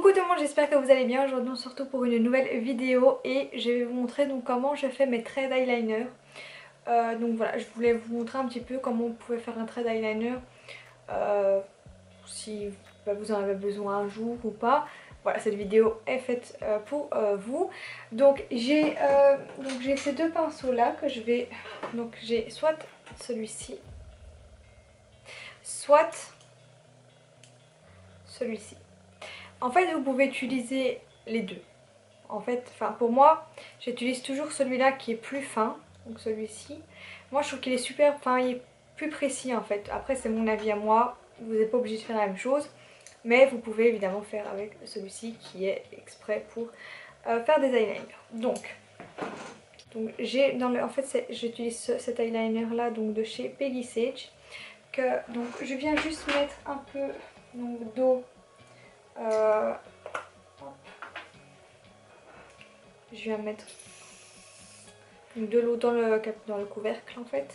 Coucou tout le monde, j'espère que vous allez bien. Aujourd'hui on se retrouve pour une nouvelle vidéo et je vais vous montrer donc comment je fais mes traits d'eyeliner. Donc voilà, je voulais vous montrer un petit peu comment vous pouvez faire un trait d'eyeliner si vous en avez besoin un jour ou pas. Voilà, cette vidéo est faite pour vous. Donc j'ai ces deux pinceaux là que je vais... Donc j'ai soit celui-ci, soit celui-ci. En fait vous pouvez utiliser les deux. En fait, enfin pour moi, j'utilise toujours celui-là qui est plus fin, donc celui-ci. Moi je trouve qu'il est super, enfin il est plus précis en fait. Après c'est mon avis à moi, vous n'êtes pas obligé de faire la même chose. Mais vous pouvez évidemment faire avec celui-ci qui est exprès pour faire des eyeliners. Donc j'ai dans le, en fait j'utilise cet eyeliner là donc de chez Peggy Sage. Donc je viens juste mettre un peu d'eau. Je viens mettre de l'eau dans le couvercle en fait,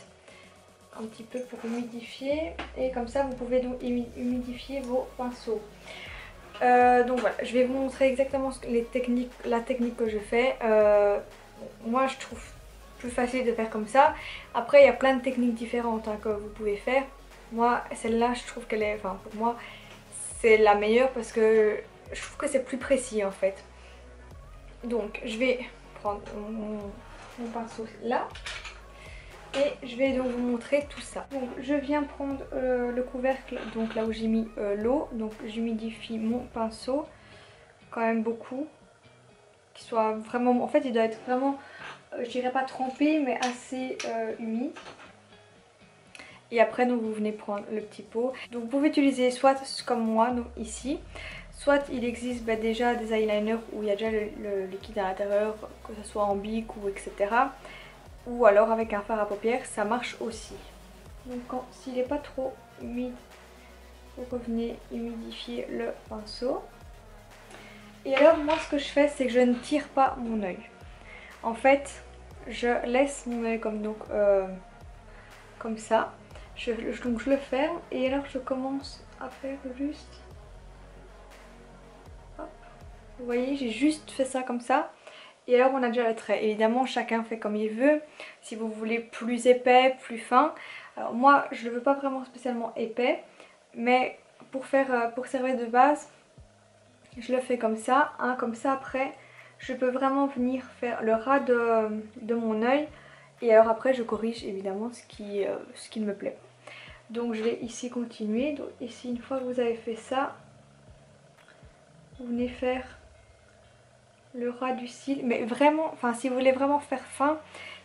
un petit peu pour humidifier, et comme ça vous pouvez donc humidifier vos pinceaux. Donc voilà, je vais vous montrer exactement la technique que je fais. Moi je trouve plus facile de faire comme ça. Après il y a plein de techniques différentes que vous pouvez faire. Moi celle-là je trouve qu'elle est, enfin pour moi c'est la meilleure parce que je trouve que c'est plus précis en fait. Donc je vais prendre mon pinceau là et je vais donc vous montrer tout ça. Donc je viens prendre le couvercle, donc là où j'ai mis l'eau, donc j'humidifie mon pinceau quand même beaucoup, qu'il soit vraiment, en fait il doit être vraiment, je dirais pas trempé mais assez humide. Et après donc vous venez prendre le petit pot. Donc vous pouvez utiliser soit comme moi, donc ici, soit il existe déjà des eyeliners où il y a déjà le liquide à l'intérieur, que ce soit en bic ou etc. Ou alors avec un fard à paupières, ça marche aussi. Donc s'il n'est pas trop humide, vous revenez humidifier le pinceau. Et alors moi ce que je fais c'est que je ne tire pas mon œil. En fait je laisse mon œil comme comme ça. Donc je le ferme et alors je commence à faire juste... Hop. Vous voyez, j'ai juste fait ça comme ça. Et alors on a déjà le trait. Évidemment chacun fait comme il veut. Si vous voulez plus épais, plus fin. Alors moi je ne le veux pas vraiment spécialement épais. Mais pour servir de base, je le fais comme ça. Hein, comme ça après je peux vraiment venir faire le ras de mon œil. Et alors après je corrige évidemment ce qui ne me plaît pas. Donc je vais ici continuer. Donc ici une fois que vous avez fait ça, vous venez faire le ras du cil. Mais vraiment, enfin si vous voulez vraiment faire fin,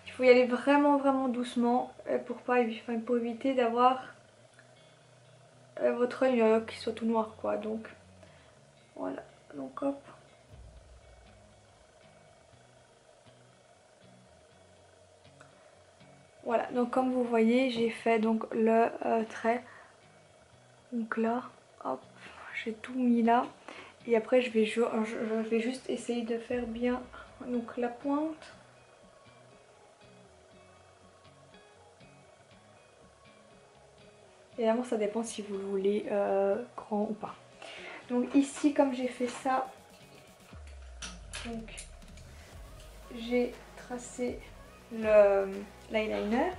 il faut y aller vraiment doucement pour éviter d'avoir votre œil qui soit tout noir quoi. Donc voilà, donc hop. Voilà, donc comme vous voyez j'ai fait donc le trait. Donc là, hop, j'ai tout mis là. Et après je vais juste essayer de faire bien donc la pointe. Évidemment ça dépend si vous le voulez grand ou pas. Donc ici comme j'ai fait ça, donc j'ai tracé l'eyeliner.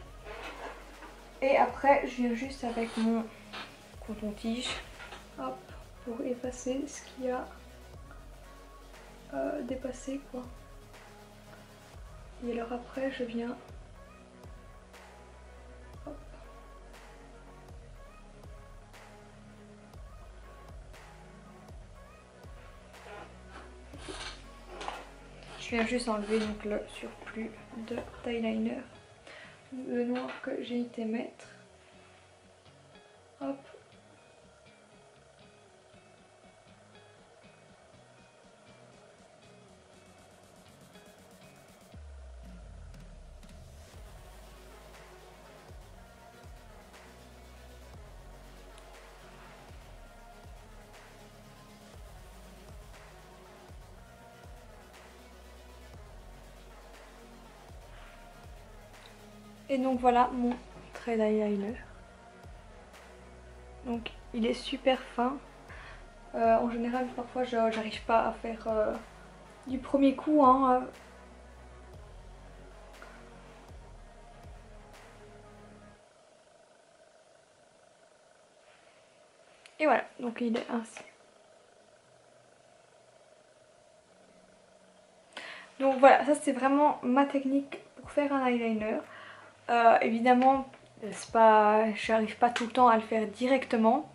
Et après je viens juste avec mon coton-tige, hop, pour effacer ce qui a dépassé quoi. Et alors après je viens... Hop. Je viens juste enlever donc le surplus d'eyeliner, le noir que j'ai été mettre. Hop. Et donc voilà mon trait d'eyeliner. Donc il est super fin. En général parfois j'arrive pas à faire du premier coup hein. Et voilà, donc il est ainsi. Donc voilà, ça c'est vraiment ma technique pour faire un eyeliner. Évidemment, j'arrive pas tout le temps à le faire directement.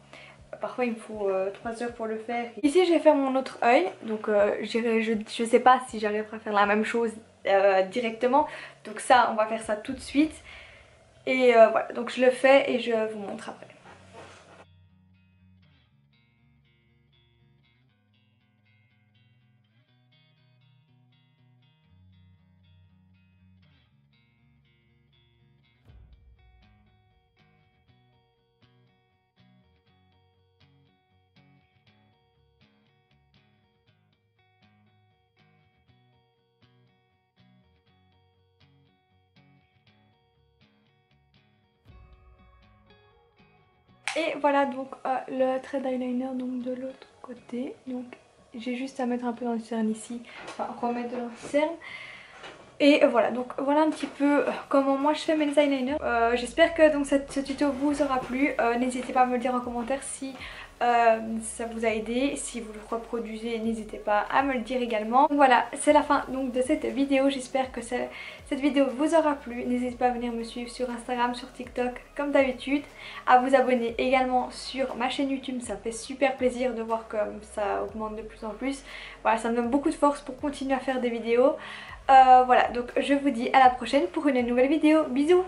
Parfois il me faut 3 heures pour le faire. Ici je vais faire mon autre œil, donc je sais pas si j'arriverai à faire la même chose directement. Donc ça, on va faire ça tout de suite. Et voilà, donc je le fais et je vous montre après. Et voilà donc le trait d'eyeliner donc de l'autre côté. Donc j'ai juste à mettre un peu dans le cerne ici, enfin remettre de l'incerne. Et voilà, donc voilà un petit peu comment moi je fais mes eyeliners. J'espère que donc ce tuto vous aura plu. N'hésitez pas à me le dire en commentaire si ça vous a aidé. Si vous le reproduisez, n'hésitez pas à me le dire également. Donc voilà, c'est la fin donc de cette vidéo. J'espère que cette vidéo vous aura plu. N'hésitez pas à venir me suivre sur Instagram, sur TikTok comme d'habitude. À vous abonner également sur ma chaîne YouTube. Ça me fait super plaisir de voir comme ça augmente de plus en plus. Voilà, ça me donne beaucoup de force pour continuer à faire des vidéos. Voilà, donc je vous dis à la prochaine pour une nouvelle vidéo. Bisous!